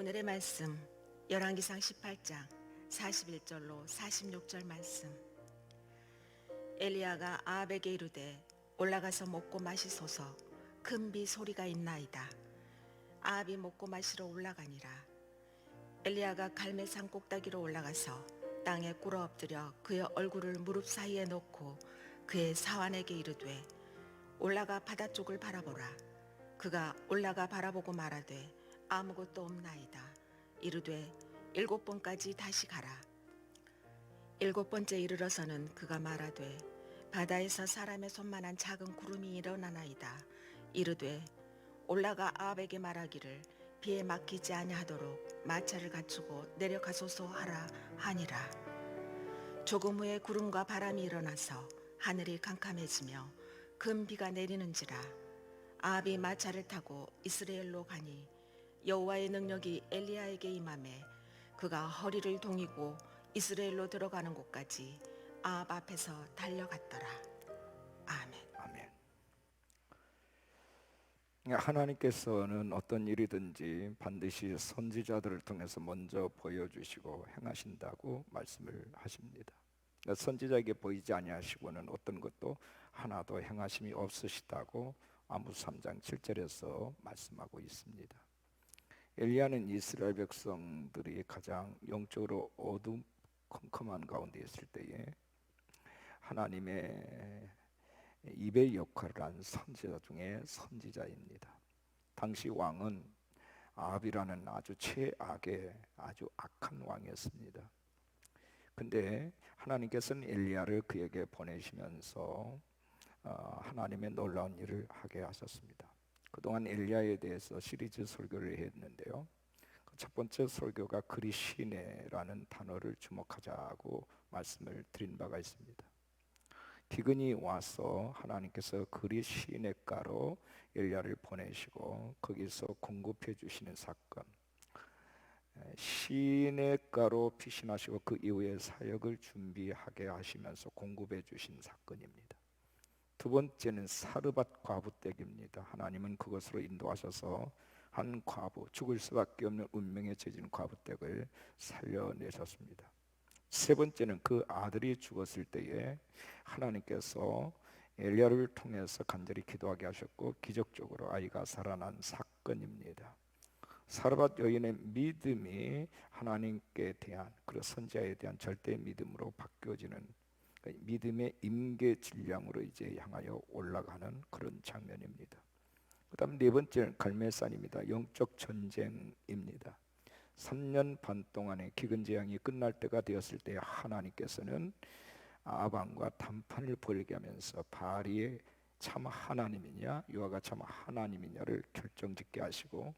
오늘의 말씀 열왕기상 18장 41절로 46절 말씀. 엘리야가 아합에게 이르되 올라가서 먹고 마시소서. 큰 비 소리가 있나이다. 아합이 먹고 마시러 올라가니라. 엘리야가 갈멜산 꼭대기로 올라가서 땅에 꿇어 엎드려 그의 얼굴을 무릎 사이에 놓고 그의 사환에게 이르되 올라가 바다 쪽을 바라보라. 그가 올라가 바라보고 말하되 아무것도 없나이다. 이르되 7번까지 다시 가라. 7번째 이르러서는 그가 말하되 바다에서 사람의 손만한 작은 구름이 일어나나이다. 이르되 올라가 아합에게 말하기를 비에 막히지 아니하도록 마차를 갖추고 내려가소서 하라 하니라. 조금 후에 구름과 바람이 일어나서 하늘이 캄캄해지며 큰 비가 내리는지라. 아합이 마차를 타고 이스라엘로 가니 여호와의 능력이 엘리야에게 임하매 그가 허리를 동이고 이스라엘로 들어가는 곳까지 아합 앞에서 달려갔더라. 아멘. 아멘. 하나님께서는 어떤 일이든지 반드시 선지자들을 통해서 먼저 보여주시고 행하신다고 말씀을 하십니다. 선지자에게 보이지 아니하시고는 어떤 것도 하나도 행하심이 없으시다고 아모스 3장 7절에서 말씀하고 있습니다. 엘리야는 이스라엘 백성들이 가장 영적으로 어두컴컴한 가운데 있을 때에 하나님의 입의 역할을 한 선지자 중에 선지자입니다. 당시 왕은 아합이라는 아주 최악의 아주 악한 왕이었습니다. 근데 하나님께서는 엘리야를 그에게 보내시면서 하나님의 놀라운 일을 하게 하셨습니다. 그동안 엘리야에 대해서 시리즈 설교를 했는데요. 첫 번째 설교가 그리시네라는 단어를 주목하자고 말씀을 드린 바가 있습니다. 기근이 와서 하나님께서 그리시네가로 엘리야를 보내시고 거기서 공급해 주시는 사건, 시내가로 피신하시고 그 이후에 사역을 준비하게 하시면서 공급해 주신 사건입니다. 두 번째는 사르밧 과부댁입니다. 하나님은 그것으로 인도하셔서 한 과부, 죽을 수밖에 없는 운명에 처진 과부댁을 살려내셨습니다. 세 번째는 그 아들이 죽었을 때에 하나님께서 엘리야를 통해서 간절히 기도하게 하셨고 기적적으로 아이가 살아난 사건입니다. 사르밧 여인의 믿음이 하나님께 대한 그리고 선지자에 대한 절대 믿음으로 바뀌어지는 믿음의 임계 질량으로 이제 향하여 올라가는 그런 장면입니다. 그다음 네 번째는 갈멜산입니다. 영적 전쟁입니다. 3년 반 동안의 기근 재앙이 끝날 때가 되었을 때 하나님께서는 아합 왕과談판을 벌이게 하면서 바알이 참 하나님이냐 여호와가 참 하나님이냐를 결정짓게 하시고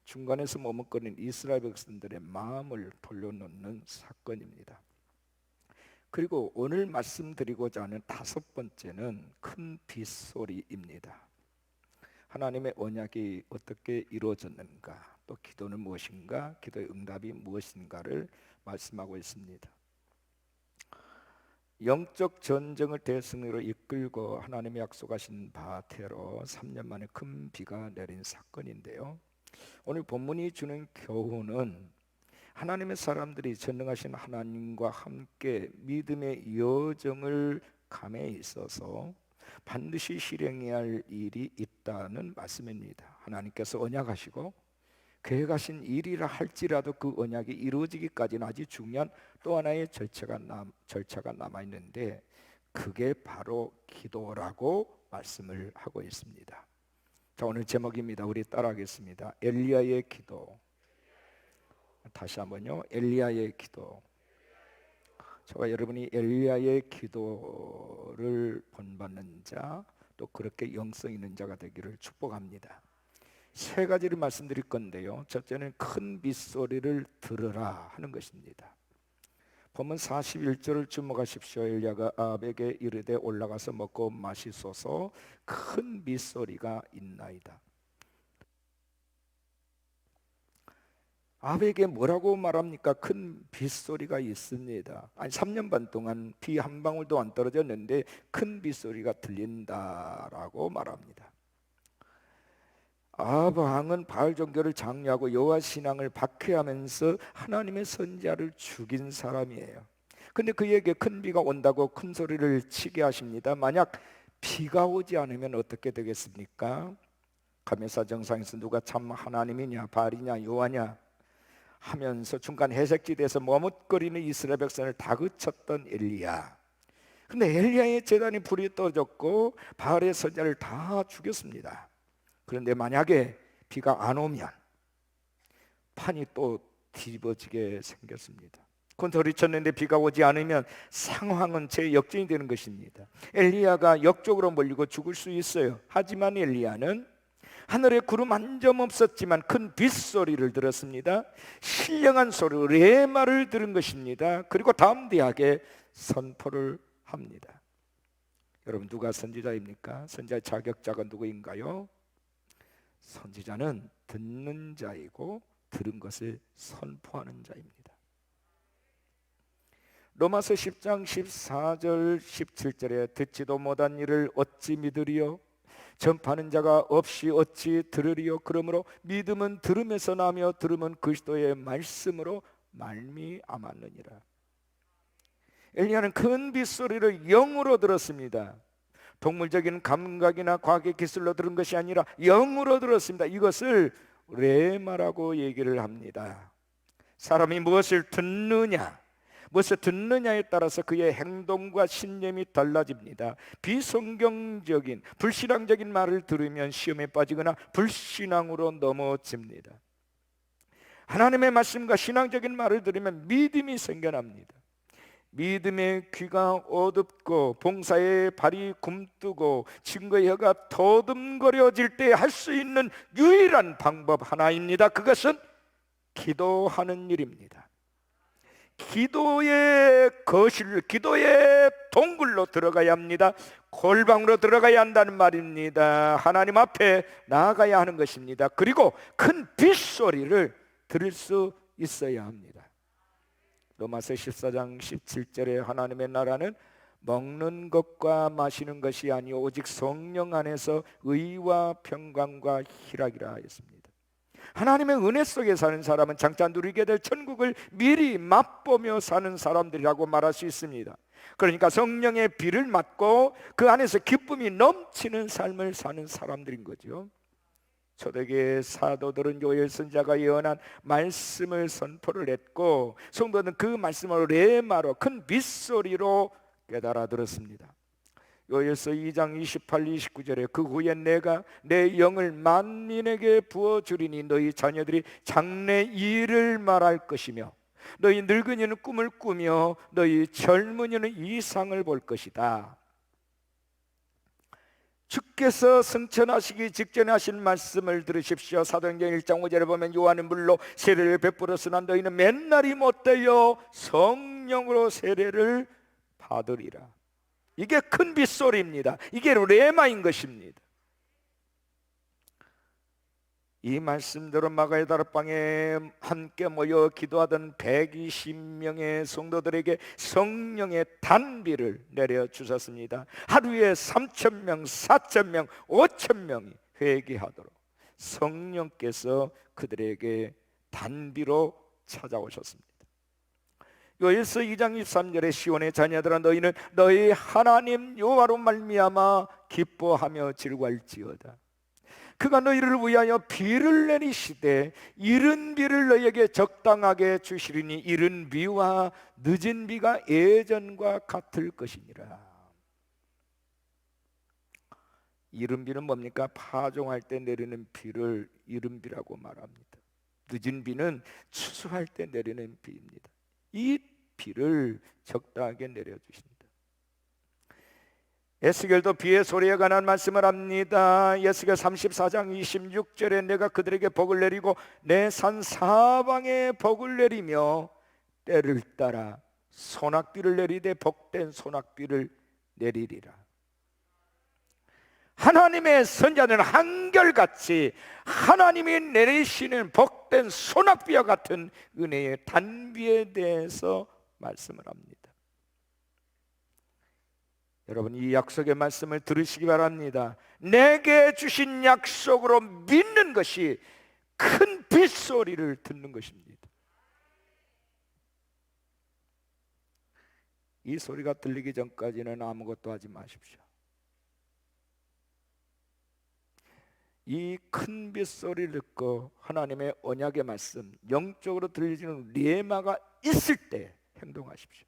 중간에서 머뭇거리는 이스라엘 백성들의 마음을 돌려놓는 사건입니다. 그리고 오늘 말씀드리고자 하는 다섯 번째는 큰 빗소리입니다. 하나님의 언약이 어떻게 이루어졌는가, 또 기도는 무엇인가, 기도의 응답이 무엇인가를 말씀하고 있습니다. 영적 전쟁을 대승으로 이끌고 하나님이 약속하신 바대로 3년 만에 큰 비가 내린 사건인데요. 오늘 본문이 주는 교훈은 하나님의 사람들이 전능하신 하나님과 함께 믿음의 여정을 감에 있어서 반드시 실행해야 할 일이 있다는 말씀입니다. 하나님께서 언약하시고 계획하신 일이라 할지라도 그 언약이 이루어지기까지는 아주 중요한 또 하나의 절차가 남아있는데 그게 바로 기도라고 말씀을 하고 있습니다. 자, 오늘 제목입니다. 우리 따라하겠습니다. 엘리야의 기도. 다시 한번요. 엘리야의 기도. 저와 여러분이 엘리야의 기도를 본받는 자, 또 그렇게 영성 있는 자가 되기를 축복합니다. 세 가지를 말씀드릴 건데요. 첫째는 큰 빗소리를 들으라 하는 것입니다. 본문 41절을 주목하십시오. 엘리야가 아합에게 이르되 올라가서 먹고 마시소서. 큰 빗소리가 있나이다. 아합에게 뭐라고 말합니까? 큰 빗소리가 있습니다. 아니 3년 반 동안 비 한 방울도 안 떨어졌는데 큰 빗소리가 들린다라고 말합니다. 아합 왕은 바알 종교를 장려하고 여호와 신앙을 박해하면서 하나님의 선지자를 죽인 사람이에요. 근데 그에게 큰 비가 온다고 큰 소리를 치게 하십니다. 만약 비가 오지 않으면 어떻게 되겠습니까? 감회사 정상에서 누가 참 하나님이냐 바알이냐 여호와냐 하면서 중간 해색지대에서 머뭇거리는 이스라엘 백성을 다그쳤던 엘리야. 근데 엘리야의 제단이 불이 떠졌고 바알의 선지자를 다 죽였습니다. 그런데 만약에 비가 안 오면 판이 또 뒤집어지게 생겼습니다. 콘서리 쳤는데 비가 오지 않으면 상황은 재역전이 되는 것입니다. 엘리야가 역적으로 몰리고 죽을 수 있어요. 하지만 엘리야는 하늘에 구름 한 점 없었지만 큰 빗소리를 들었습니다. 신령한 소리로 레마를 들은 것입니다. 그리고 담대하게 선포를 합니다. 여러분, 누가 선지자입니까? 선지자의 자격자가 누구인가요? 선지자는 듣는 자이고 들은 것을 선포하는 자입니다. 로마서 10장 14절 17절에 듣지도 못한 일을 어찌 믿으리요? 전파하는 자가 없이 어찌 들으리요? 그러므로 믿음은 들음에서 나며 들음은 그리스도의 말씀으로 말미암았느니라. 엘리야는 큰 빗소리를 영으로 들었습니다. 동물적인 감각이나 과학의 기술로 들은 것이 아니라 영으로 들었습니다. 이것을 레마라고 얘기를 합니다. 사람이 무엇을 듣느냐에 따라서 그의 행동과 신념이 달라집니다. 비성경적인 불신앙적인 말을 들으면 시험에 빠지거나 불신앙으로 넘어집니다. 하나님의 말씀과 신앙적인 말을 들으면 믿음이 생겨납니다. 믿음의 귀가 어둡고 봉사의 발이 굼뜨고 증거의 혀가 더듬거려질 때 할 수 있는 유일한 방법 하나입니다. 그것은 기도하는 일입니다. 기도의 거실, 기도의 동굴로 들어가야 합니다. 골방으로 들어가야 한다는 말입니다. 하나님 앞에 나아가야 하는 것입니다. 그리고 큰 빗소리를 들을 수 있어야 합니다. 로마서 14장 17절에 하나님의 나라는 먹는 것과 마시는 것이 아니오 오직 성령 안에서 의와 평강과 희락이라 했습니다. 하나님의 은혜 속에 사는 사람은 장차 누리게 될 천국을 미리 맛보며 사는 사람들이라고 말할 수 있습니다. 그러니까 성령의 비를 맞고 그 안에서 기쁨이 넘치는 삶을 사는 사람들인 거죠. 초대교회 사도들은 요엘 선지자가 예언한 말씀을 선포를 했고 성도는 그 말씀으로 레마로 큰 빗소리로 깨달아 들었습니다. 요엘서 2장 28, 29절에 그 후에 내가 내 영을 만민에게 부어주리니 너희 자녀들이 장래 일을 말할 것이며 너희 늙은이는 꿈을 꾸며 너희 젊은이는 이상을 볼 것이다. 주께서 승천하시기 직전에 하신 말씀을 들으십시오. 사도행전 1장 5절에 보면 요한은 물로 세례를 베풀었으나 너희는 맨날이 못되어 성령으로 세례를 받으리라. 이게 큰 빗소리입니다. 이게 레마인 것입니다. 이 말씀대로 마가의 다락방에 함께 모여 기도하던 120명의 성도들에게 성령의 단비를 내려주셨습니다. 하루에 3,000명, 4,000명, 5,000명이 회개하도록 성령께서 그들에게 단비로 찾아오셨습니다. 요엘서 2장 23절에 시온의 자녀들아 너희는 너희 하나님 여호와로 말미암아 기뻐하며 즐거할지어다. 그가 너희를 위하여 비를 내리시되 이른 비를 너희에게 적당하게 주시리니 이른 비와 늦은 비가 예전과 같을 것이니라. 이른 비는 뭡니까? 파종할 때 내리는 비를 이른 비라고 말합니다. 늦은 비는 추수할 때 내리는 비입니다. 이 비를 적당하게 내려주신다. 에스겔도 비의 소리에 관한 말씀을 합니다. 에스겔 34장 26절에 내가 그들에게 복을 내리고 내 산 사방에 복을 내리며 때를 따라 소낙비를 내리되 복된 소낙비를 내리리라. 하나님의 선자는 한결같이 하나님이 내리시는 복된 소낙비와 같은 은혜의 단비에 대해서 말씀을 합니다. 여러분, 이 약속의 말씀을 들으시기 바랍니다. 내게 주신 약속으로 믿는 것이 큰 빗소리를 듣는 것입니다. 이 소리가 들리기 전까지는 아무것도 하지 마십시오. 이 큰 빗소리를 듣고 하나님의 언약의 말씀, 영적으로 들리는 레마가 있을 때 행동하십시오.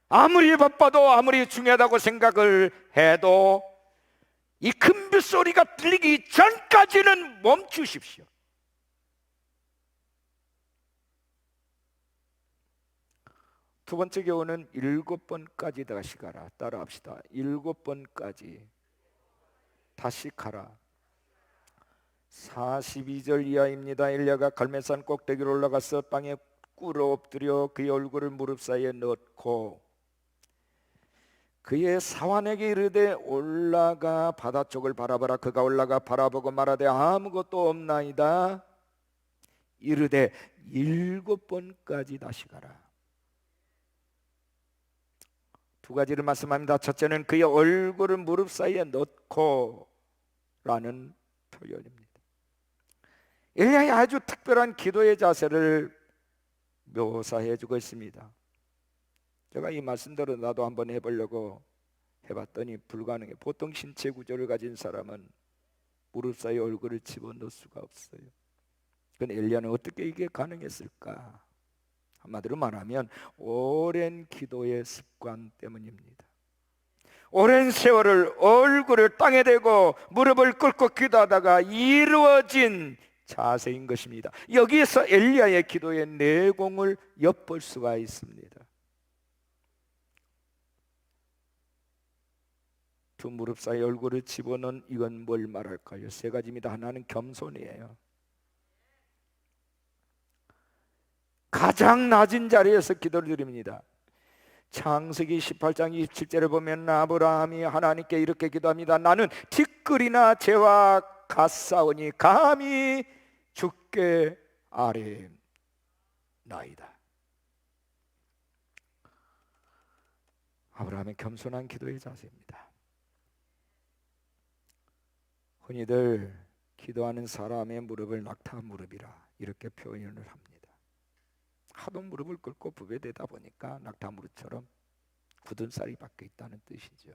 아무리 바빠도, 아무리 중요하다고 생각을 해도 이 큰 빗소리가 들리기 전까지는 멈추십시오. 두 번째 교훈은 7번까지 다시 가라. 따라합시다. 7번까지 다시 가라. 42절 이하입니다. 엘리야가 갈멜산 꼭대기로 올라가서 땅에 꿇어 엎드려 그의 얼굴을 무릎 사이에 넣고 그의 사환에게 이르되 올라가 바다 쪽을 바라보라. 그가 올라가 바라보고 말하되 아무것도 없나이다. 이르되 7번까지 다시 가라. 두 가지를 말씀합니다. 첫째는 그의 얼굴을 무릎 사이에 넣고 라는 표현입니다. 엘리야의 아주 특별한 기도의 자세를 묘사해 주고 있습니다. 제가 이 말씀대로 나도 한번 해보려고 해봤더니 불가능해. 보통 신체 구조를 가진 사람은 무릎 사이에 얼굴을 집어넣을 수가 없어요. 그런데 엘리야는 어떻게 이게 가능했을까? 한마디로 말하면 오랜 기도의 습관 때문입니다. 오랜 세월을 얼굴을 땅에 대고 무릎을 꿇고 기도하다가 이루어진 자세인 것입니다. 여기에서 엘리야의 기도의 내공을 엿볼 수가 있습니다. 두 무릎 사이 얼굴을 집어넣은 이건 뭘 말할까요? 세 가지입니다. 하나는 겸손이에요. 가장 낮은 자리에서 기도를 드립니다. 창세기 18장 27절에 보면 아브라함이 하나님께 이렇게 기도합니다. 나는 티끌이나 재와 같사오니 감히 주께 아뢰나이다. 아브라함의 겸손한 기도의 자세입니다. 흔히들 기도하는 사람의 무릎을 낙타 무릎이라 이렇게 표현을 합니다. 하도 무릎을 꿇고 부배되다 보니까 낙타 무릎처럼 굳은 살이 박혀 있다는 뜻이죠.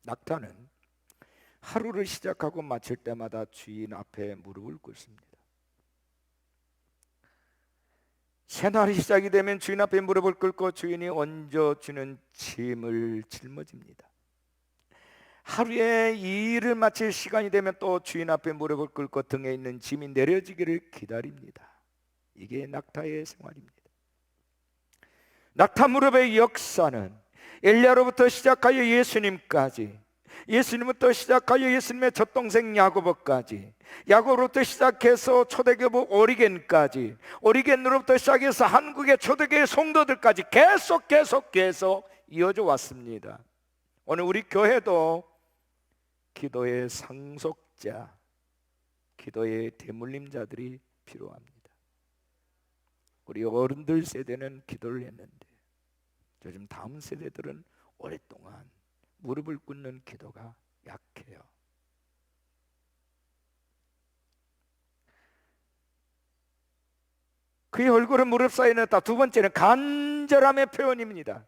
낙타는 하루를 시작하고 마칠 때마다 주인 앞에 무릎을 꿇습니다. 새날이 시작이 되면 주인 앞에 무릎을 꿇고 주인이 얹어주는 짐을 짊어집니다. 하루에 이 일을 마칠 시간이 되면 또 주인 앞에 무릎을 꿇고 등에 있는 짐이 내려지기를 기다립니다. 이게 낙타의 생활입니다. 낙타 무릎의 역사는 엘리야로부터 시작하여 예수님까지, 예수님부터 시작하여 예수님의 젖동생 야고보까지, 야고보로부터 시작해서 초대교부 오리겐까지, 오리겐으로부터 시작해서 한국의 초대교회 성도들까지 계속 이어져 왔습니다. 오늘 우리 교회도 기도의 상속자, 기도의 대물림자들이 필요합니다. 우리 어른들 세대는 기도를 했는데 요즘 다음 세대들은 오랫동안 무릎을 꿇는 기도가 약해요. 그의 얼굴은 무릎 사이에 넣었다. 두 번째는 간절함의 표현입니다.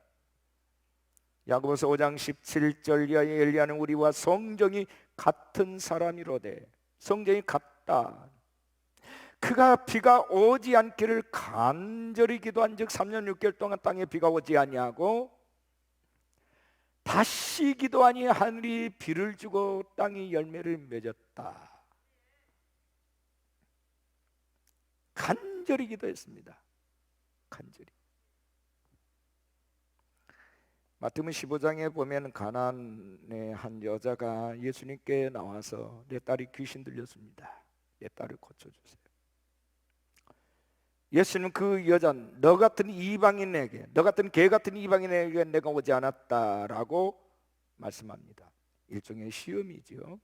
야고보서 5장 17절 이하의 엘리야는 우리와 성정이 같은 사람이로되, 성정이 같다. 그가 비가 오지 않기를 간절히 기도한 즉 3년 6개월 동안 땅에 비가 오지 아니하고 다시 기도하니 하늘이 비를 주고 땅이 열매를 맺었다. 간절히 기도했습니다. 간절히. 마태복음 15장에 보면 가나안의 한 여자가 예수님께 나와서 내 딸이 귀신 들렸습니다. 내 딸을 고쳐주세요. 예수는 그 여자, 너 같은 이방인에게, 너 같은 개 같은 이방인에게 내가 오지 않았다라고 말씀합니다. 일종의 시험이죠.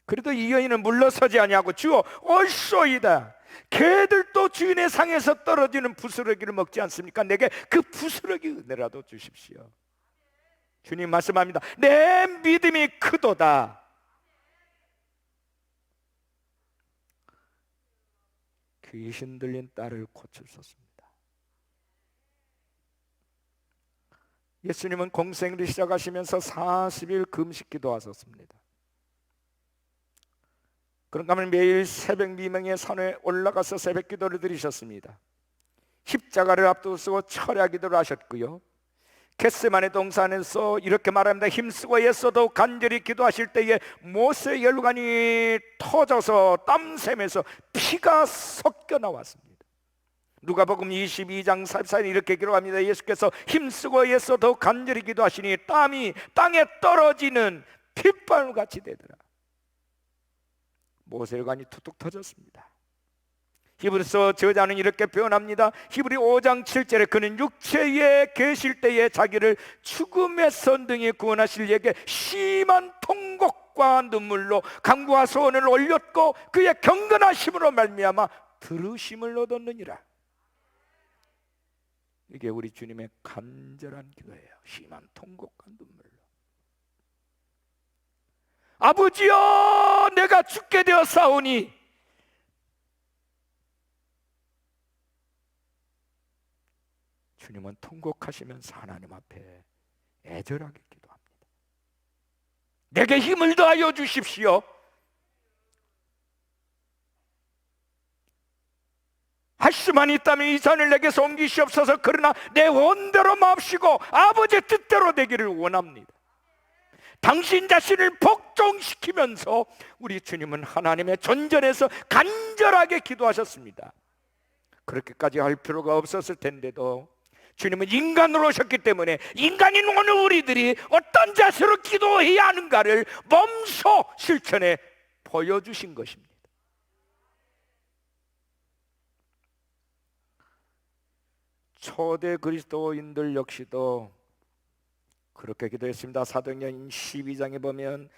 그래도 이 여인은 물러서지 아니하고 주여 올소이다. 개들도 주인의 상에서 떨어지는 부스러기를 먹지 않습니까? 내게 그 부스러기 은혜라도 주십시오. 주님 말씀합니다. 내 믿음이 크도다. 귀신 들린 딸을 고치셨습니다. 예수님은 공생을 시작하시면서 40일 금식 기도하셨습니다. 그런가 하면 매일 새벽 미명의 산에 올라가서 새벽 기도를 드리셨습니다. 십자가를 앞두고 철야 기도를 하셨고요. 겟세마네 동산에서 이렇게 말합니다. 힘쓰고 애써도 간절히 기도하실 때에 모세의 혈관이 터져서 땀샘에서 피가 섞여 나왔습니다. 누가복음 22장 44절 이렇게 기록합니다. 예수께서 힘쓰고 애써도 간절히 기도하시니 땀이 땅에 떨어지는 핏방울같이 되더라. 모세의 혈관이 툭툭 터졌습니다. 히브리서 저자는 이렇게 표현합니다. 히브리 5장 7절에 그는 육체에 계실 때에 자기를 죽음의 선등에 구원하실 이에게 심한 통곡과 눈물로 간구와 소원을 올렸고 그의 경건하심으로 말미암아 들으심을 얻었느니라. 이게 우리 주님의 간절한 기도예요. 심한 통곡과 눈물로. 아버지여, 내가 죽게 되었사오니 주님은 통곡하시면서 하나님 앞에 애절하게 기도합니다. 내게 힘을 더하여 주십시오. 할 수만 있다면 이 잔을 내게서 옮기시옵소서. 그러나 내 원대로 마옵시고 아버지의 뜻대로 되기를 원합니다. 당신 자신을 복종시키면서 우리 주님은 하나님의 존전에서 간절하게 기도하셨습니다. 그렇게까지 할 필요가 없었을 텐데도 주님은 인간으로 오셨기 때문에 인간인 오늘 우리들이 어떤 자세로 기도해야 하는가를 몸소 실천해 보여주신 것입니다. 초대 그리스도인들 역시도 그렇게 기도했습니다. 사도행전 12장에 보면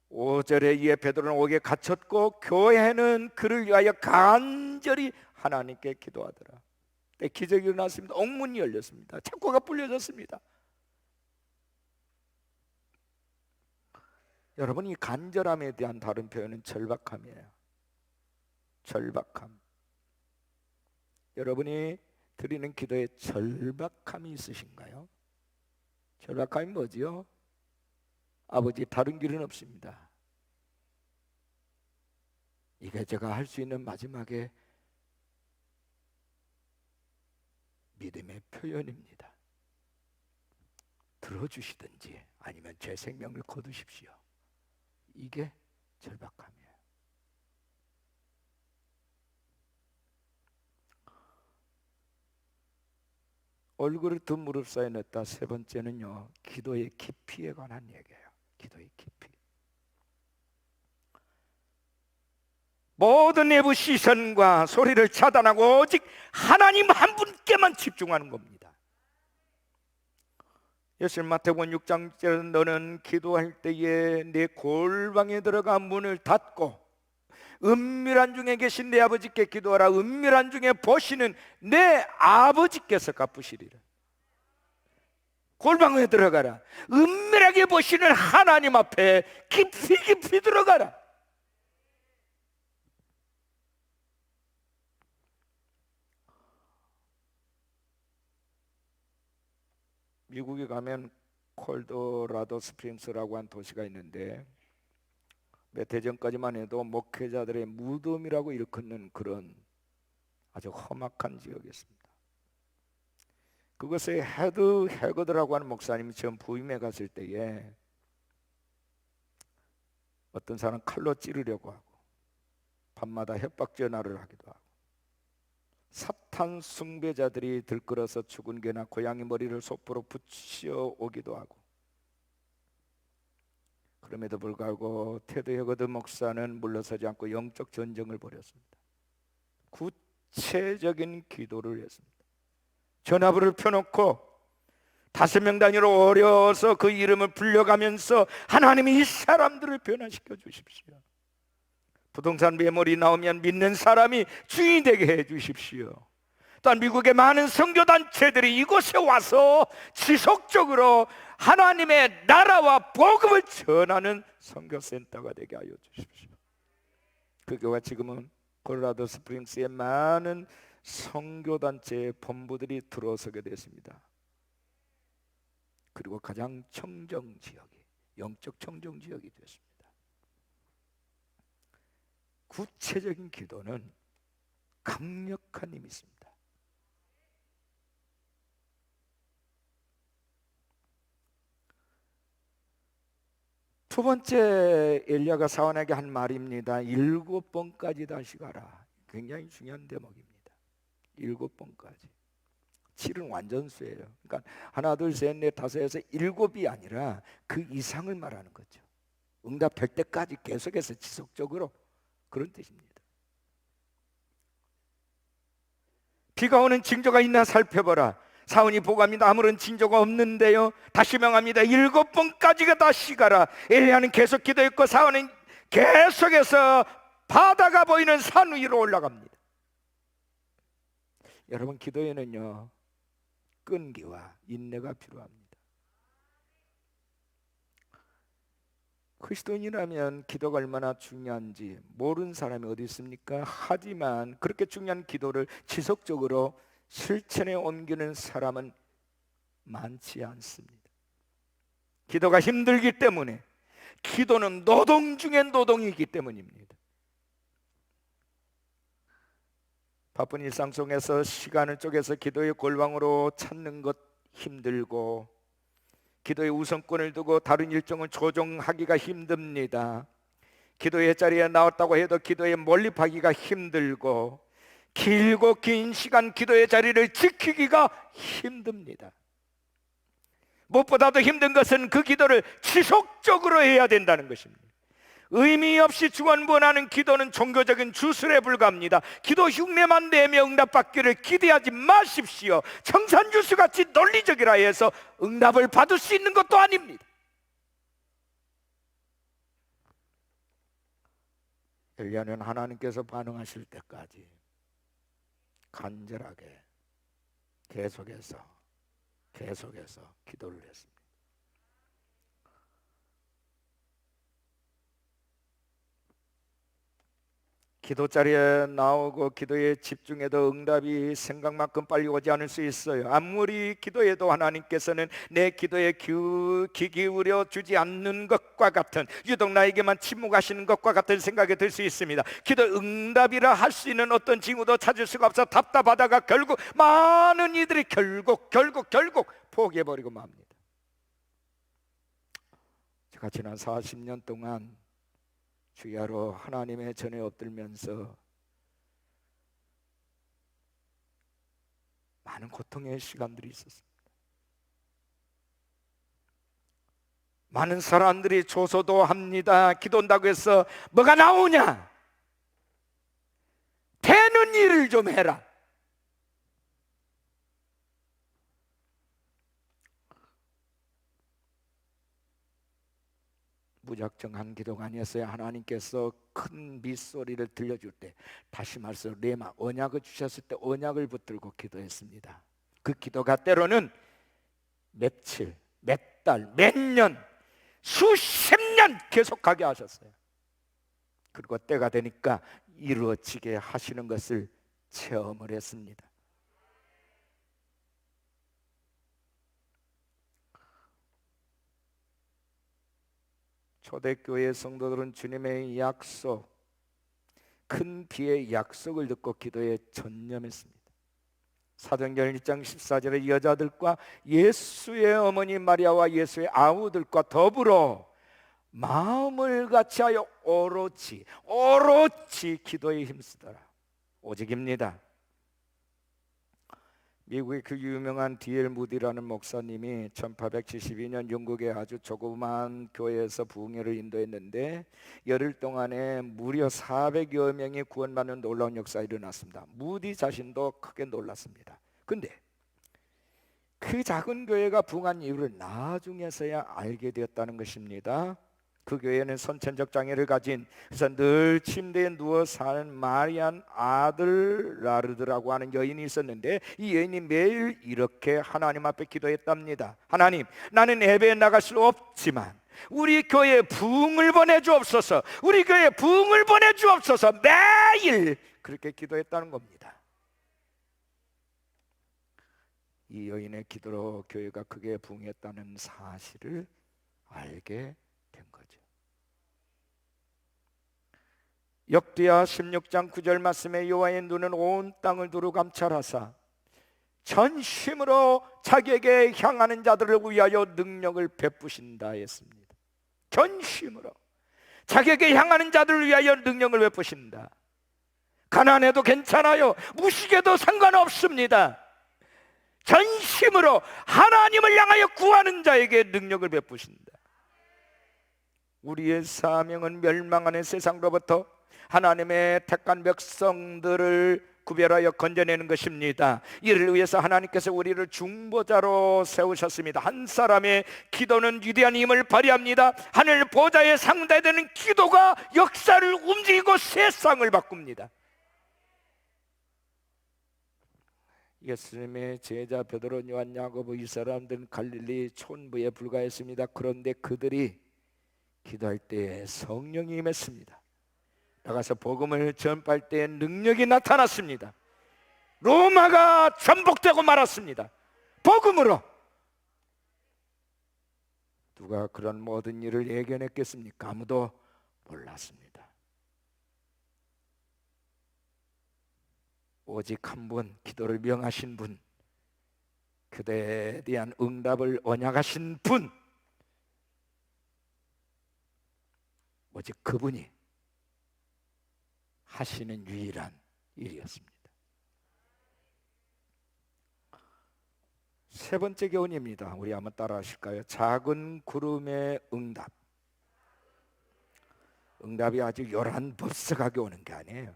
5절에 이에 베드로는 옥에 갇혔고 교회는 그를 위하여 간절히 하나님께 기도하더라. 기적이 일어났습니다. 옥문이 열렸습니다. 창고가 불려졌습니다. 여러분, 이 간절함에 대한 다른 표현은 절박함이에요. 절박함. 여러분이 드리는 기도에 절박함이 있으신가요? 절박함이 뭐지요? 아버지, 다른 길은 없습니다. 이게 제가 할 수 있는 마지막에 믿음의 표현입니다. 들어주시든지 아니면 제 생명을 거두십시오. 이게 절박함이에요. 얼굴을 두 무릎 사이에 넣었다. 세 번째는요, 기도의 깊이에 관한 얘기예요. 기도의 깊이. 모든 내부 시선과 소리를 차단하고 오직 하나님 한 분께만 집중하는 겁니다. 예수님 마태복음 6장에 너는 기도할 때에 내 골방에 들어가 문을 닫고 은밀한 중에 계신 내 아버지께 기도하라. 은밀한 중에 보시는 내 아버지께서 갚으시리라. 골방에 들어가라. 은밀하게 보시는 하나님 앞에 깊이 깊이 들어가라. 미국에 가면 콜도라도 스프링스라고 한 도시가 있는데 몇 해 전까지만 해도 목회자들의 무덤이라고 일컫는 그런 아주 험악한 지역이었습니다. 그것에 헤드 해거드라고 하는 목사님이 처음 부임해 갔을 때에 어떤 사람 칼로 찌르려고 하고 밤마다 협박 전화를 하기도 하고 사탄 숭배자들이 들끓어서 죽은 개나 고양이 머리를 솥으로 붙여 오기도 하고, 그럼에도 불구하고 테드 해거드 목사는 물러서지 않고 영적 전쟁을 벌였습니다. 구체적인 기도를 했습니다. 전화부를 펴놓고 5명 단위로 어려서 그 이름을 불려가면서 하나님이 이 사람들을 변화시켜 주십시오. 부동산 매물이 나오면 믿는 사람이 주인이 되게 해 주십시오. 또한 미국의 많은 선교단체들이 이곳에 와서 지속적으로 하나님의 나라와 복음을 전하는 선교센터가 되게 하여 주십시오. 그 교회가 지금은 콜로라도 스프링스에 많은 선교단체의 본부들이 들어서게 됐습니다. 그리고 가장 청정지역이, 영적 청정지역이 됐습니다. 구체적인 기도는 강력한 힘이 있습니다. 두 번째, 엘리야가 사원에게 한 말입니다. 7번까지 다시 가라. 굉장히 중요한 대목입니다. 7번까지. 7은 완전수예요. 그러니까 하나, 둘, 셋, 넷, 다섯에서 7이 아니라 그 이상을 말하는 거죠. 응답될 때까지 계속해서 지속적으로, 그런 뜻입니다. 비가 오는 징조가 있나 살펴보라. 사원이 보고합니다. 아무런 징조가 없는데요. 다시 명합니다. 7번까지가 다시 가라. 엘리야는 계속 기도했고 사원은 계속해서 바다가 보이는 산 위로 올라갑니다. 여러분, 기도에는요, 끈기와 인내가 필요합니다. 그리스도인이라면 기도가 얼마나 중요한지 모르는 사람이 어디 있습니까? 하지만 그렇게 중요한 기도를 지속적으로 실천에 옮기는 사람은 많지 않습니다. 기도가 힘들기 때문에, 기도는 노동 중에 노동이기 때문입니다. 바쁜 일상 속에서 시간을 쪼개서 기도의 골방으로 찾는 것 힘들고, 기도의 우선권을 두고 다른 일정을 조정하기가 힘듭니다. 기도의 자리에 나왔다고 해도 기도에 몰입하기가 힘들고, 길고 긴 시간 기도의 자리를 지키기가 힘듭니다. 무엇보다도 힘든 것은 그 기도를 지속적으로 해야 된다는 것입니다. 의미 없이 중언부언하는 기도는 종교적인 주술에 불과합니다. 기도 흉내만 내며 응답받기를 기대하지 마십시오. 청산주수같이 논리적이라 해서 응답을 받을 수 있는 것도 아닙니다. 엘리야는 하나님께서 반응하실 때까지 간절하게 계속해서 기도를 했습니다. 기도 자리에 나오고 기도에 집중해도 응답이 생각만큼 빨리 오지 않을 수 있어요. 아무리 기도해도 하나님께서는 내 기도에 귀 기울여 주지 않는 것과 같은, 유독 나에게만 침묵하시는 것과 같은 생각이 들 수 있습니다. 기도 응답이라 할 수 있는 어떤 징후도 찾을 수가 없어 답답하다가 결국 많은 이들이 결국 포기해버리고 맙니다. 제가 지난 40년 동안 주야로 하나님의 전에 엎들면서 많은 고통의 시간들이 있었습니다. 많은 사람들이 조소도 합니다. 기도한다고 해서 뭐가 나오냐? 되는 일을 좀 해라. 무작정한 기도가 아니었어요. 하나님께서 큰 밑소리를 들려줄 때, 다시 말해서 레마, 언약을 주셨을 때 언약을 붙들고 기도했습니다. 그 기도가 때로는 며칠, 몇 달, 몇 년, 수십 년 계속하게 하셨어요. 그리고 때가 되니까 이루어지게 하시는 것을 체험을 했습니다. 초대교회 성도들은 주님의 약속, 큰 비의 약속을 듣고 기도에 전념했습니다. 사도행전 1장 14절에 여자들과 예수의 어머니 마리아와 예수의 아우들과 더불어 마음을 같이하여 오롯이 기도에 힘쓰더라. 오직입니다. 미국의 그 유명한 D.L. 무디라는 목사님이 1872년 영국의 아주 조그마한 교회에서 부흥회를 인도했는데 열흘 동안에 무려 400여 명이 구원받는 놀라운 역사가 일어났습니다. 무디 자신도 크게 놀랐습니다. 근데 그 작은 교회가 부흥한 이유를 나중에서야 알게 되었다는 것입니다. 그 교회는 선천적 장애를 가진, 그래서 늘 침대에 누워 사는 마리안 아들 라르드라고 하는 여인이 있었는데, 이 여인이 매일 이렇게 하나님 앞에 기도했답니다. 하나님, 나는 예배에 나갈 수 없지만 우리 교회에 부흥을 보내주옵소서, 우리 교회에 부흥을 보내주옵소서, 매일 그렇게 기도했다는 겁니다. 이 여인의 기도로 교회가 크게 부흥했다는 사실을 알게 된 거죠. 역대하 16장 9절 말씀에 여호와의 눈은 온 땅을 두루 감찰하사 전심으로 자기에게 향하는 자들을 위하여 능력을 베푸신다 했습니다. 전심으로 자기에게 향하는 자들을 위하여 능력을 베푸신다. 가난해도 괜찮아요. 무식해도 상관없습니다. 전심으로 하나님을 향하여 구하는 자에게 능력을 베푸신다. 우리의 사명은 멸망하는 세상으로부터 하나님의 택한 백성들을 구별하여 건져내는 것입니다. 이를 위해서 하나님께서 우리를 중보자로 세우셨습니다. 한 사람의 기도는 위대한 힘을 발휘합니다. 하늘 보좌에 상대되는 기도가 역사를 움직이고 세상을 바꿉니다. 예수님의 제자 베드로, 요한, 야고보 이 사람들은 갈릴리 촌부에 불과했습니다. 그런데 그들이 기도할 때에 성령이 임했습니다. 나가서 복음을 전파할 때에 능력이 나타났습니다. 로마가 전복되고 말았습니다. 복음으로. 누가 그런 모든 일을 예견했겠습니까? 아무도 몰랐습니다. 오직 한 분, 기도를 명하신 분, 그대에 대한 응답을 언약하신 분, 오직 그분이 하시는 유일한 일이었습니다. 세 번째 교훈입니다. 우리 한번 따라 하실까요? 작은 구름의 응답. 응답이 아주 요란법석하게 오는 게 아니에요.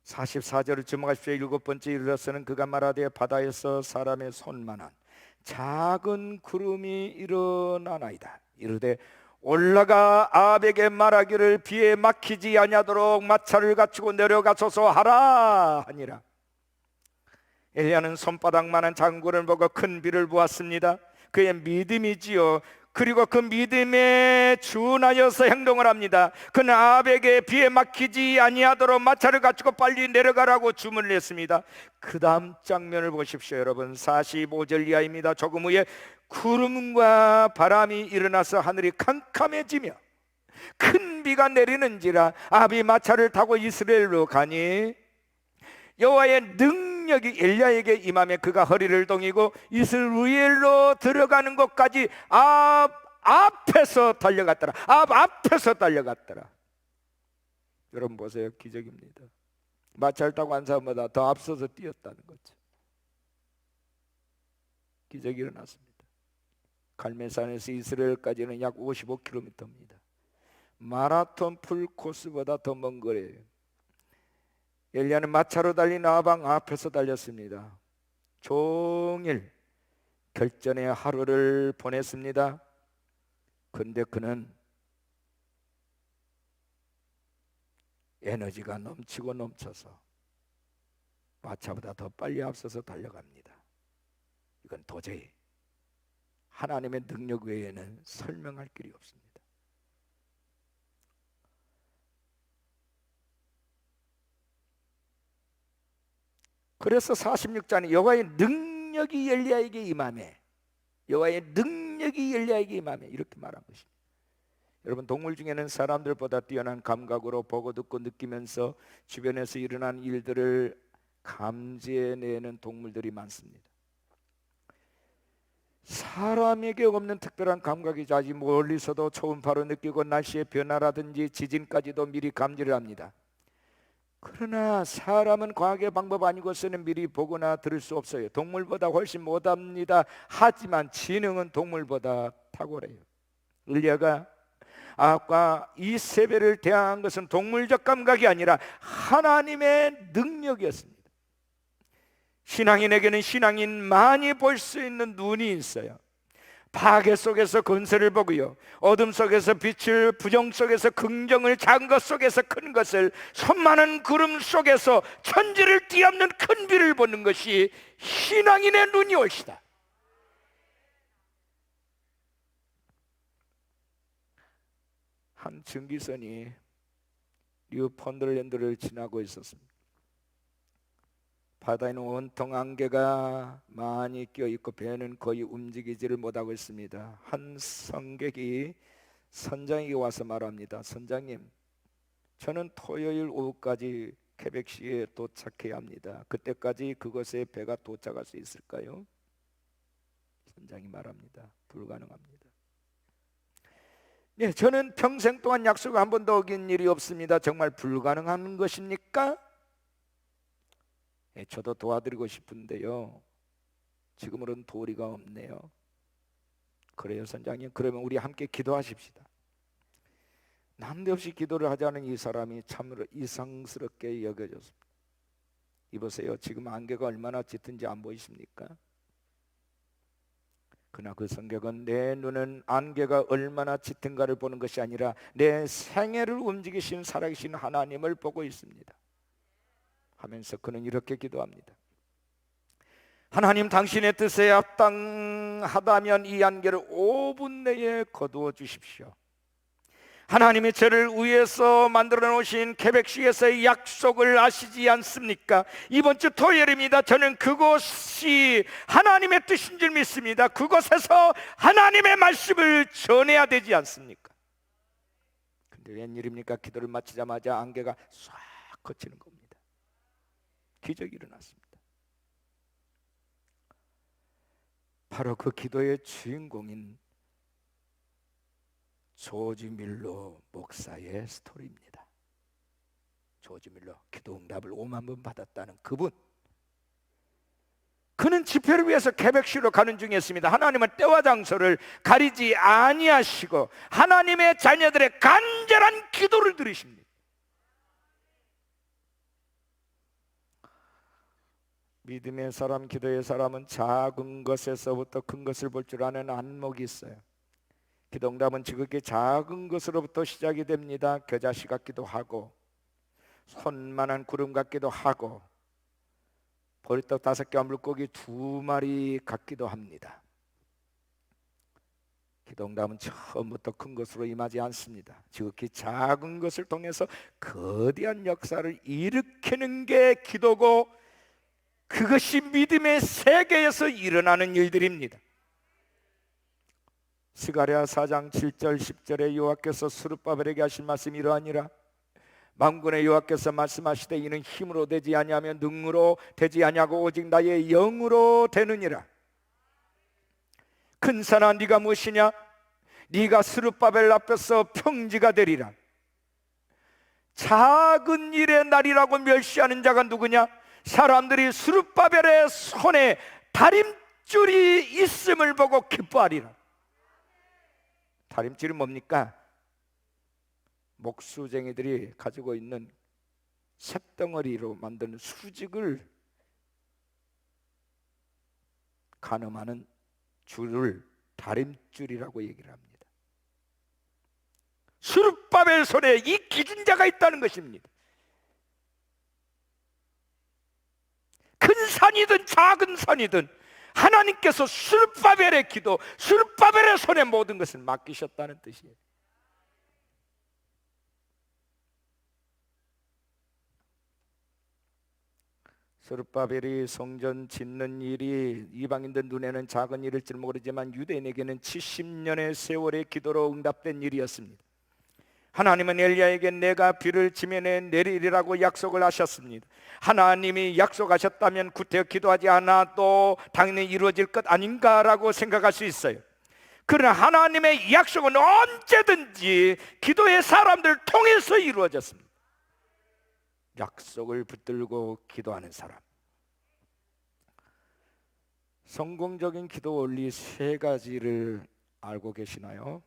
44절을 주목하십시오. 일곱 번째 이르러서는 그가 말하되 바다에서 사람의 손만한 작은 구름이 일어나나이다. 이르되 올라가 아합에게 말하기를 비에 막히지 아니하도록 마차를 갖추고 내려가소서 하라 하니라. 엘리야는 손바닥만한 작은 구름을 보고 큰 비를 보았습니다. 그의 믿음이지요. 그리고 그 믿음에 준하여서 행동을 합니다. 그는 아합에게 비에 막히지 아니하도록 마차를 갖추고 빨리 내려가라고 주문을 했습니다. 그 다음 장면을 보십시오. 여러분 45절 이하입니다. 조금 후에 구름과 바람이 일어나서 하늘이 캄캄해지며 큰 비가 내리는지라 아합이 마차를 타고 이스라엘로 가니 여호와의 능력이 엘리야에게 임하며 그가 허리를 동이고 이스라엘로 들어가는 것까지 앞에서 달려갔더라. 앞에서 달려갔더라. 여러분 보세요. 기적입니다. 마차를 타고 한 사람보다 더 앞서서 뛰었다는 거죠. 기적이 일어났습니다. 갈멜산에서 이스라엘까지는 약 55km입니다. 마라톤 풀 코스보다 더 먼 거리예요. 엘리야는 마차로 달린 아방 앞에서 달렸습니다. 종일 결전의 하루를 보냈습니다. 그런데 그는 에너지가 넘치고 넘쳐서 마차보다 더 빨리 앞서서 달려갑니다. 이건 도저히 하나님의 능력 외에는 설명할 길이 없습니다. 그래서 46장에 여호와의 능력이 엘리야에게 임하매, 여호와의 능력이 엘리야에게 임하매 이렇게 말한 것입니다. 여러분 동물 중에는 사람들보다 뛰어난 감각으로 보고 듣고 느끼면서 주변에서 일어난 일들을 감지해내는 동물들이 많습니다. 사람에게 없는 특별한 감각이 아주 멀리서도 초음파로 느끼고 날씨의 변화라든지 지진까지도 미리 감지를 합니다. 그러나 사람은 과학의 방법 아니고서는 미리 보거나 들을 수 없어요. 동물보다 훨씬 못합니다. 하지만 지능은 동물보다 탁월해요. 엘리야가 아합과 이세벨을 대항한 것은 동물적 감각이 아니라 하나님의 능력이었습니다. 신앙인에게는 신앙인만이 볼 수 있는 눈이 있어요. 파괴 속에서 건설을 보고요, 어둠 속에서 빛을, 부정 속에서 긍정을, 작은 것 속에서 큰 것을, 손많은 구름 속에서 천지를 뒤엎는 큰 비를 보는 것이 신앙인의 눈이 올시다. 한 증기선이 뉴펀들랜드를 지나고 있었습니다. 바다에는 온통 안개가 많이 껴있고 배는 거의 움직이지를 못하고 있습니다. 한 선객이 선장에게 와서 말합니다. 선장님, 저는 토요일 오후까지 케벡시에 도착해야 합니다. 그때까지 그곳에 배가 도착할 수 있을까요? 선장이 말합니다. 불가능합니다. 네, 저는 평생 동안 약속을 한 번도 어긴 일이 없습니다. 정말 불가능한 것입니까? 네, 저도 도와드리고 싶은데요, 지금으로는 도리가 없네요. 그래요, 선장님. 그러면 우리 함께 기도하십시다. 난데없이 기도를 하자는 이 사람이 참으로 이상스럽게 여겨졌습니다. 이보세요, 지금 안개가 얼마나 짙은지 안 보이십니까? 그러나 그 성격은 내 눈은 안개가 얼마나 짙은가를 보는 것이 아니라 내 생애를 움직이신 살아계신 하나님을 보고 있습니다 하면서 그는 이렇게 기도합니다. 하나님, 당신의 뜻에 합당하다면 이 안개를 5분 내에 거두어 주십시오. 하나님이 저를 위해서 만들어 놓으신 케벡시에서의 약속을 아시지 않습니까? 이번 주 토요일입니다. 저는 그곳이 하나님의 뜻인 줄 믿습니다. 그곳에서 하나님의 말씀을 전해야 되지 않습니까? 근데 웬일입니까? 기도를 마치자마자 안개가 싹 걷히는 겁니다. 기적이 일어났습니다. 바로 그 기도의 주인공인 조지 밀러 목사의 스토리입니다. 조지 밀러, 기도 응답을 5만 번 받았다는 그분, 그는 집회를 위해서 케벡시로 가는 중이었습니다. 하나님은 때와 장소를 가리지 아니하시고 하나님의 자녀들의 간절한 기도를 들으십니다. 믿음의 사람, 기도의 사람은 작은 것에서부터 큰 것을 볼 줄 아는 안목이 있어요. 기도 응답은 지극히 작은 것으로부터 시작이 됩니다. 겨자씨 같기도 하고 손만한 구름 같기도 하고 보리떡 5개와 물고기 2마리 같기도 합니다. 기도 응답은 처음부터 큰 것으로 임하지 않습니다. 지극히 작은 것을 통해서 거대한 역사를 일으키는 게 기도고, 그것이 믿음의 세계에서 일어나는 일들입니다. 스가랴 4장 7절 10절에 여호와께서 스룹바벨에게 하신 말씀이 이러하니라. 만군의 여호와께서 말씀하시되 이는 힘으로 되지 아니하며 능으로 되지 아니하고 오직 나의 영으로 되느니라. 큰 산아, 네가 무엇이냐? 네가 스룹바벨 앞에서 평지가 되리라. 작은 일의 날이라고 멸시하는 자가 누구냐? 사람들이 스룹바벨의 손에 다림줄이 있음을 보고 기뻐하리라. 다림줄이 뭡니까? 목수쟁이들이 가지고 있는 쇳덩어리로 만드는 수직을 가늠하는 줄을 다림줄이라고 얘기를 합니다. 스룹바벨 손에 이 기준자가 있다는 것입니다. 큰 산이든 작은 산이든 하나님께서 스룹바벨의 기도, 스룹바벨의 손에 모든 것을 맡기셨다는 뜻이에요. 스룹바벨이 성전 짓는 일이 이방인들 눈에는 작은 일일지 모르지만 유대인에게는 70년의 세월의 기도로 응답된 일이었습니다. 하나님은 엘리야에게 내가 비를 지면에 내리리라고 약속을 하셨습니다. 하나님이 약속하셨다면 구태여 기도하지 않아도 당연히 이루어질 것 아닌가라고 생각할 수 있어요. 그러나 하나님의 약속은 언제든지 기도의 사람들을 통해서 이루어졌습니다. 약속을 붙들고 기도하는 사람. 성공적인 기도 원리 3가지를 알고 계시나요?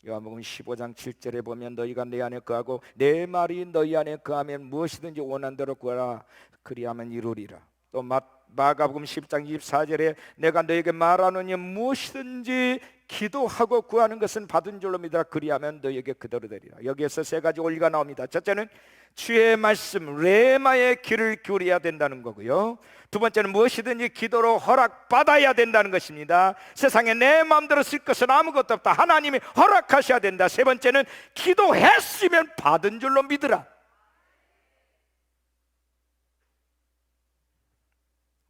요한복음 15장 7절에 보면 너희가 내 안에 거하고 내 말이 너희 안에 거하면 무엇이든지 원한 대로 구하라 그리하면 이루리라. 또 마가복음 10장 24절에 내가 너에게 말하노니 무엇이든지 기도하고 구하는 것은 받은 줄로 믿으라 그리하면 너에게 그대로 되리라. 여기에서 세 가지 원리가 나옵니다. 첫째는 주의 말씀 레마의 귀를 기울여야 된다는 거고요. 두 번째는 무엇이든지 기도로 허락받아야 된다는 것입니다. 세상에 내 마음대로 쓸 것은 아무것도 없다. 하나님이 허락하셔야 된다. 세 번째는 기도했으면 받은 줄로 믿으라.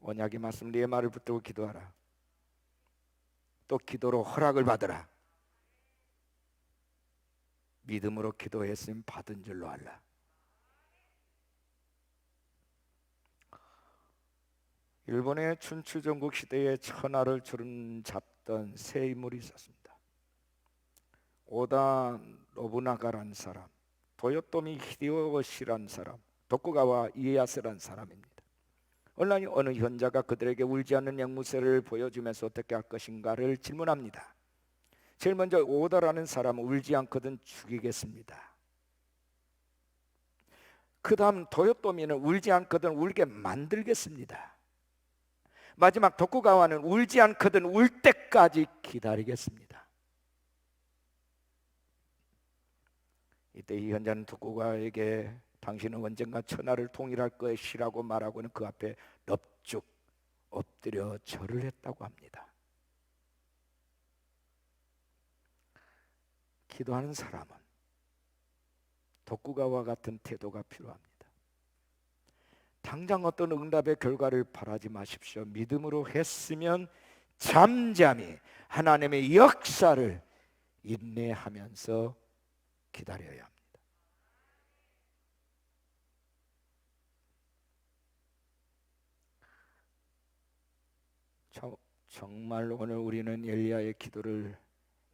언약의 말씀 레마를 붙들고 기도하라. 또 기도로 허락을 받으라. 믿음으로 기도했으면 받은 줄로 알라. 일본의 춘추 전국 시대에 천하를 주름잡던 세 인물이 있었습니다. 오다 노부나가라는 사람, 도요토미 히데요시라는 사람, 도쿠가와 이에야스라는 사람입니다. 어느 현자가 그들에게 울지 않는 앵무새를 보여주면서 어떻게 할 것인가를 질문합니다. 제일 먼저 오다라는 사람은 울지 않거든 죽이겠습니다. 그 다음 도요토미는 울지 않거든 울게 만들겠습니다. 마지막 도쿠가와는 울지 않거든 울 때까지 기다리겠습니다. 이때 이 현자는 도쿠가와에게 당신은 언젠가 천하를 통일할 것이라고 말하고는 그 앞에 넙죽 엎드려 절을 했다고 합니다. 기도하는 사람은 도쿠가와 같은 태도가 필요합니다. 당장 어떤 응답의 결과를 바라지 마십시오. 믿음으로 했으면 잠잠히 하나님의 역사를 인내하면서 기다려야 합니다. 정말 오늘 우리는 엘리야의 기도를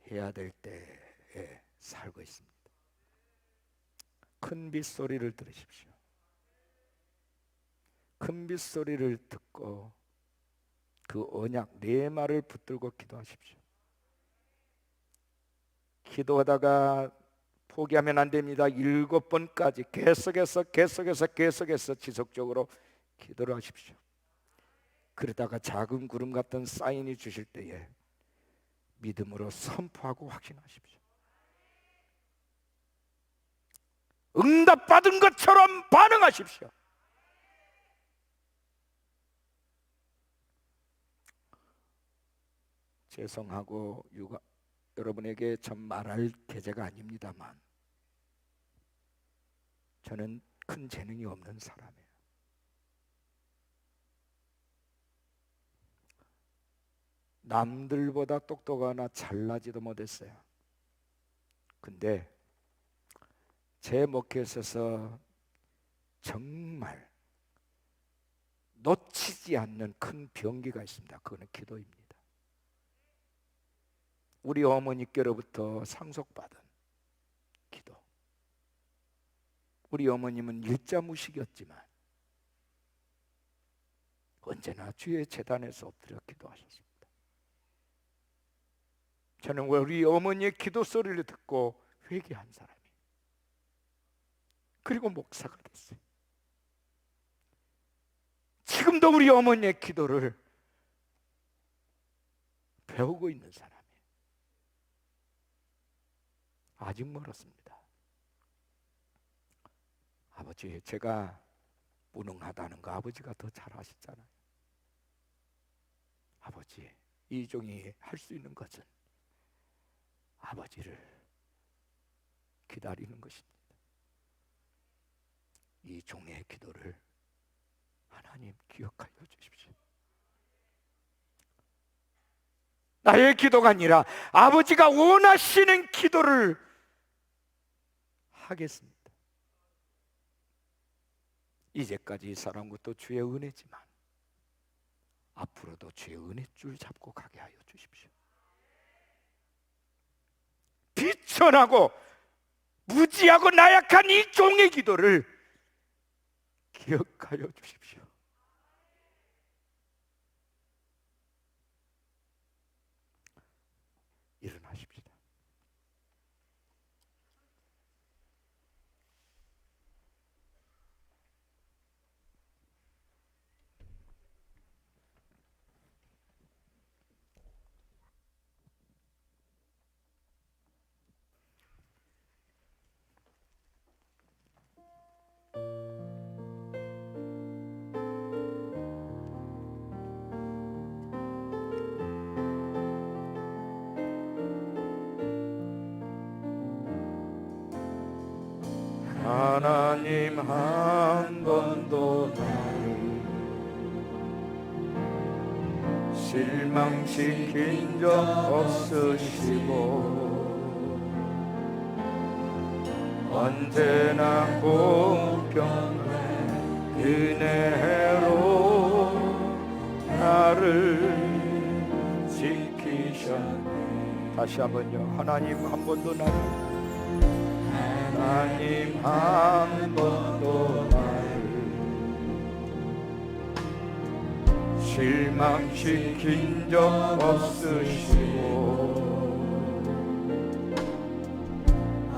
해야 될 때에 살고 있습니다. 큰 빗소리를 들으십시오. 큰 빗소리를 듣고 그 언약 레마를 붙들고 기도하십시오. 기도하다가 포기하면 안 됩니다. 7번까지 계속해서 지속적으로 기도를 하십시오. 그러다가 작은 구름 같은 사인이 주실 때에 믿음으로 선포하고 확신하십시오. 응답받은 것처럼 반응하십시오. 죄송하고 여러분에게 전 말할 계제가 아닙니다만 저는 큰 재능이 없는 사람이에요. 남들보다 똑똑하나 잘나지도 못했어요. 근데 제 목회에 있어서 정말 놓치지 않는 큰 병기가 있습니다. 그거는 기도입니다. 우리 어머니께로부터 상속받은 기도. 우리 어머님은 일자무식이었지만 언제나 주의 제단에서 엎드려 기도하셨습니다. 저는 우리 어머니의 기도 소리를 듣고 회개한 사람이 그리고 목사가 됐어요. 지금도 우리 어머니의 기도를 배우고 있는 사람이에요. 아직 멀었습니다. 아버지, 제가 무능하다는 거 아버지가 더 잘 아시잖아요. 아버지, 이 종이 할 수 있는 것은 아버지를 기다리는 것입니다. 이 종의 기도를 하나님 기억하여 주십시오. 나의 기도가 아니라 아버지가 원하시는 기도를 하겠습니다. 이제까지 이 사람 것도 주의 은혜지만 앞으로도 주의 은혜줄 잡고 가게 하여 주십시오. 비천하고 무지하고 나약한 이 종의 기도를 기억하여 주십시오. 일어나십시다. 하나님 한 번도 나를 실망시킨 적 없으시고 언제나 공평한 은혜로 나를 지키셨네. 다시 한번요. 하나님 한 번도 나를 하나님 한 번도 나를 실망시킨 적 없으시고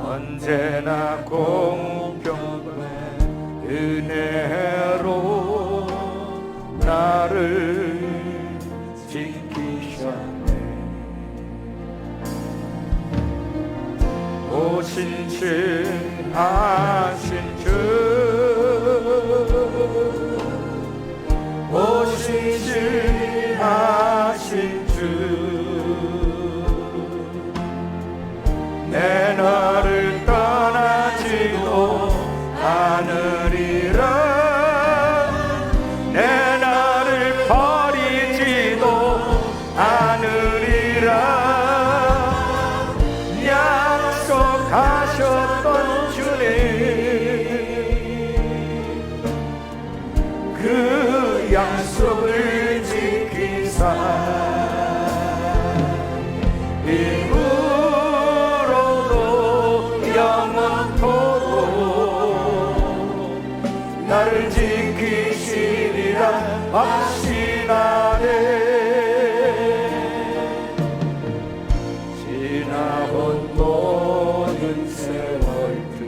언제나 공평한 은혜로 나를 지키셨네. 오신실하신 주 오신실하신 주 내 너를 떠나지도 않으리라 내 너를 버리지도 않으리라 약속하셨던 주님 그 약속을 지키사 나를 지키시리라 확신하네. 지나온 모든 세월들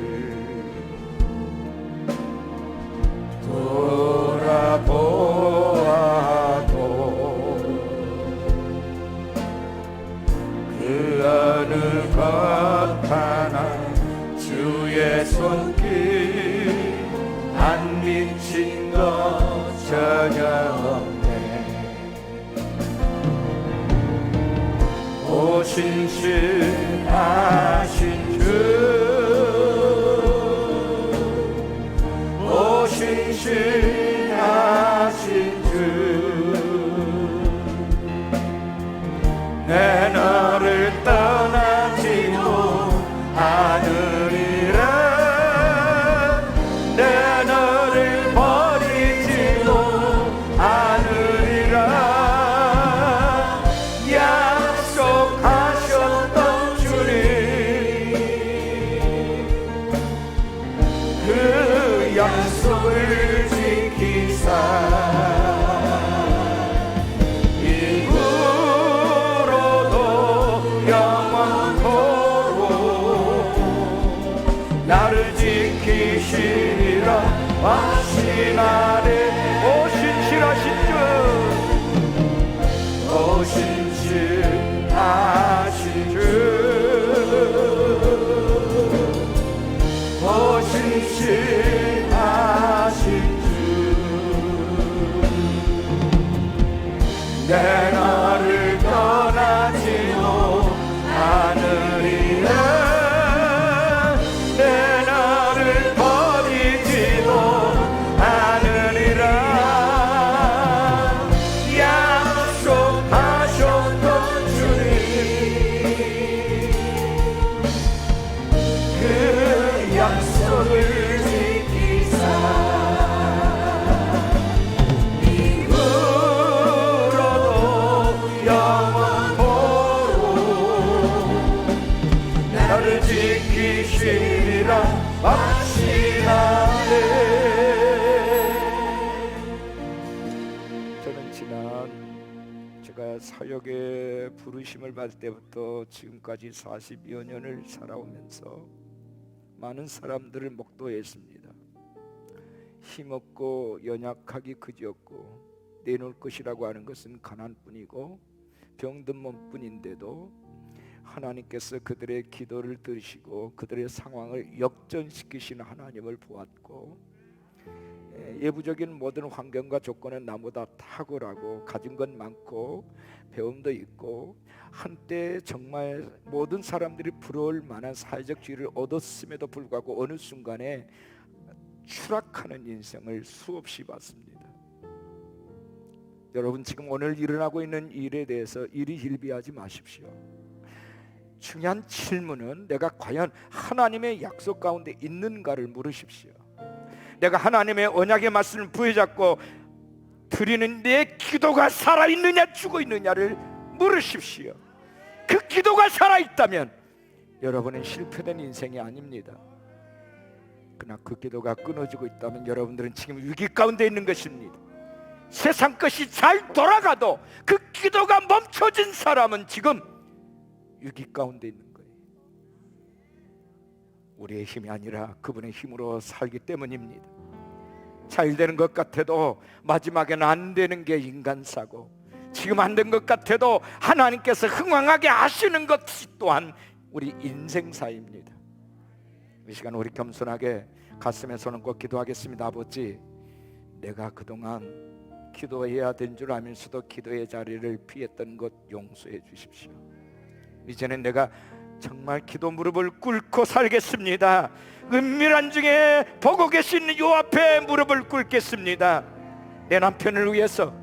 돌아보아도 그 어느 것 하나 주의 손길 안 미친 것 전혀 없네. 오신실하신 주 오신실하신 주 내 너를 떠나지도 않으리라 내 너를 버리지도 않으리라 약속하셨던 주님 그 약속을 지키사 일부러도 영원토록 나를 지키시리라 확신하네. 오신실하신 주 오신실하신 주 오신실하신 주 내 너를 떠나지도 않으리라 내 너를 버리지도 않으리라 약속하셨던 주님 그 약속을 지키사 이후로도 영원토록 나를 지키시리라 확신하네. 저는 지난 제가 사역에 부르심을 받을 때부터 지금까지 40여 년을 살아오면서 많은 사람들을 목도했습니다. 힘없고 연약하기 그지없고 내놓을 것이라고 하는 것은 가난뿐이고 병든 몸뿐인데도 하나님께서 그들의 기도를 들으시고 그들의 상황을 역전시키시는 하나님을 보았고 예부적인 모든 환경과 조건은 나보다 탁월하고 가진 건 많고 배움도 있고 한때 정말 모든 사람들이 부러울 만한 사회적 지위를 얻었음에도 불구하고 어느 순간에 추락하는 인생을 수없이 봤습니다. 여러분, 지금 오늘 일어나고 있는 일에 대해서 이리 hil비하지 마십시오. 중요한 질문은 내가 과연 하나님의 약속 가운데 있는가를 물으십시오. 내가 하나님의 언약의 말씀을 부여잡고 드리는 내 기도가 살아있느냐 죽어있느냐를 물으십시오. 그 기도가 살아있다면 여러분은 실패된 인생이 아닙니다. 그러나 그 기도가 끊어지고 있다면 여러분들은 지금 위기 가운데 있는 것입니다. 세상 것이 잘 돌아가도 그 기도가 멈춰진 사람은 지금 위기 가운데 있는 거예요. 우리의 힘이 아니라 그분의 힘으로 살기 때문입니다. 잘 되는 것 같아도 마지막에는 안 되는 게 인간사고, 지금 안 된 것 같아도 하나님께서 흥왕하게 하시는 것이 또한 우리 인생사입니다. 이 시간 우리 겸손하게 가슴에 손을 꼭 기도하겠습니다. 아버지, 내가 그동안 기도해야 된 줄 알면서도 기도의 자리를 피했던 것 용서해 주십시오. 이제는 내가 정말 기도 무릎을 꿇고 살겠습니다. 은밀한 중에 보고 계신 요 앞에 무릎을 꿇겠습니다. 내 남편을 위해서,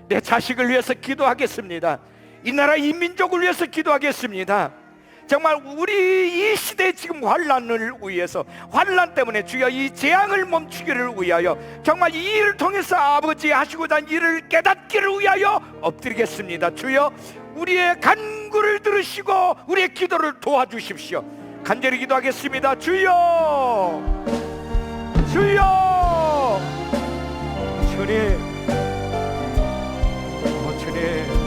내 자식을 위해서 기도하겠습니다. 이 나라 이 민족을 위해서 기도하겠습니다. 정말 우리 이 시대의 지금 환란을 위해서, 환란 때문에 주여 이 재앙을 멈추기를 위하여, 정말 이 일을 통해서 아버지 하시고자 한 일을 깨닫기를 위하여 엎드리겠습니다. 주여 우리의 간구를 들으시고 우리의 기도를 도와주십시오. 간절히 기도하겠습니다. 주여, 주여, 주님, 주님.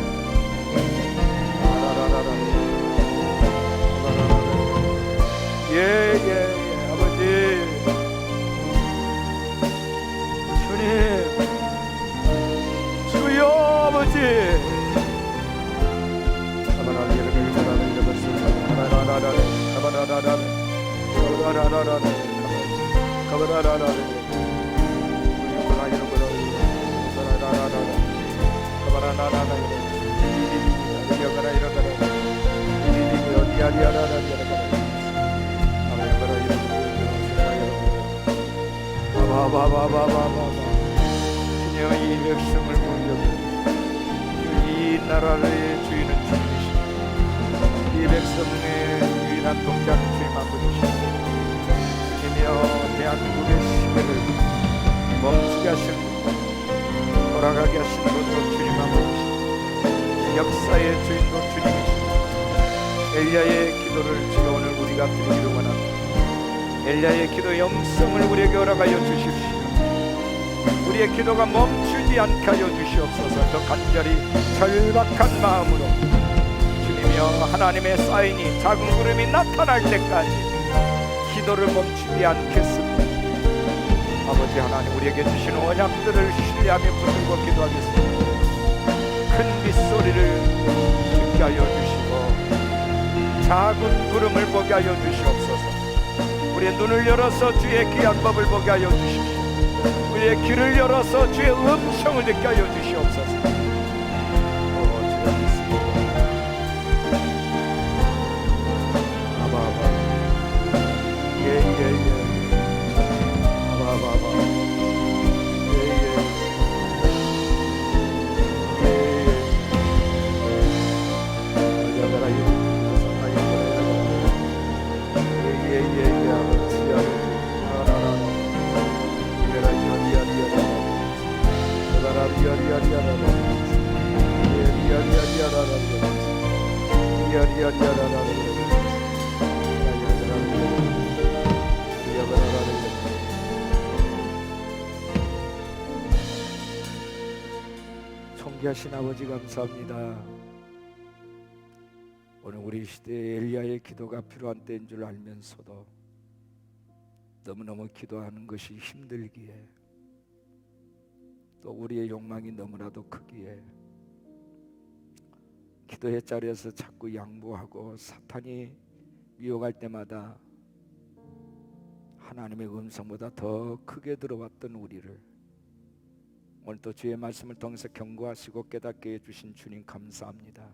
예, 아버지, 주님, 주여, 아버지. 주여 이 백성을 물려주고 이 나라의 주인은 주님이시고 이 백성의 유일한 동자는 주님 아버지시고, 주님이여 대한민국의 시대를 멈추게 하신 분, 돌아가게 하신 분도 주님 아버지시고 역사의 주인도 주님이시고, 엘리야의 기도를 주여 오늘 우리가 드리기를 원합니다. 엘리야의 기도 영성을 우리에게 허락하여 주십시오. 우리의 기도가 멈추지 않게 하여 주시옵소서. 더 간절히 절박한 마음으로 주님이여 하나님의 사인이 작은 구름이 나타날 때까지 기도를 멈추지 않겠습니다. 아버지 하나님, 우리에게 주신 언약들을 신뢰하며 붙들고 기도하겠습니다. 큰 빗소리를 듣게 하여 주시고 작은 구름을 보게 하여 주시옵소서. 우리의 눈을 열어서 주의 귀한 법을 보게 하여 주십시오. 우리의 귀를 열어서 주의 음성을 듣게 하여 주시옵소서. 주여 믿습니다. 아바아바, 예예예, 아바아바, 예예, 예예예, 아버지. 존귀하신 아버지 감사합니다. 오늘 우리 시대에 엘리야의 기도가 필요한 때인 줄 알면서도 너무너무 기도하는 것이 힘들기에, 또 우리의 욕망이 너무나도 크기에 기도의 자리에서 자꾸 양보하고 사탄이 미혹할 때마다 하나님의 음성보다 더 크게 들어왔던 우리를 오늘 또 주의 말씀을 통해서 경고하시고 깨닫게 해주신 주님 감사합니다.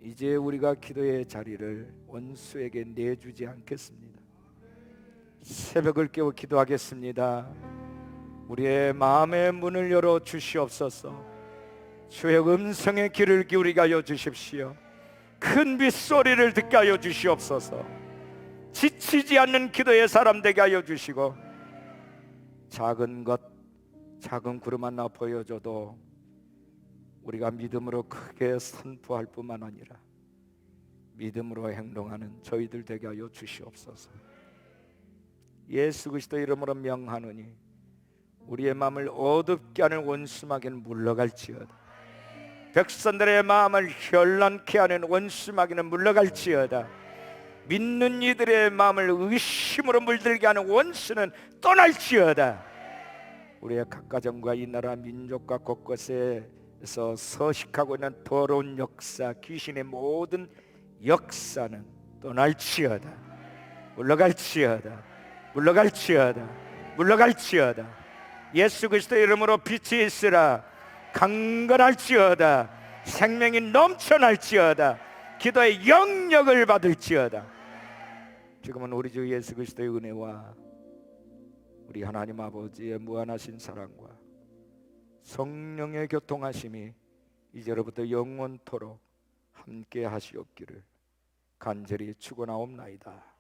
이제 우리가 기도의 자리를 원수에게 내주지 않겠습니다. 새벽을 깨워 기도하겠습니다. 우리의 마음의 문을 열어 주시옵소서. 주의 음성의 귀를 기울이게 하여 주십시오. 큰 빗소리를 듣게 하여 주시옵소서. 지치지 않는 기도의 사람 되게 하여 주시고, 작은 것, 작은 구름 하나 보여줘도 우리가 믿음으로 크게 선포할 뿐만 아니라 믿음으로 행동하는 저희들 되게 하여 주시옵소서. 예수 그리스도 이름으로 명하노니 우리의 마음을 어둡게 하는 원수마귀는 물러갈지어다. 백성들의 마음을 현란케 하는 원수마귀는 물러갈지어다. 믿는 이들의 마음을 의심으로 물들게 하는 원수는 떠날지어다. 우리의 각 가정과 이 나라 민족과 곳곳에서 서식하고 있는 더러운 역사, 귀신의 모든 역사는 떠날지어다. 물러갈지어다. 물러갈지어다. 물러갈지어다. 예수 그리스도 이름으로 빛이 있으라. 강건할지어다. 생명이 넘쳐날지어다. 기도의 영역을 받을지어다. 지금은 우리 주 예수 그리스도의 은혜와 우리 하나님 아버지의 무한하신 사랑과 성령의 교통하심이 이제로부터 영원토록 함께 하시옵기를 간절히 축원하옵나이다.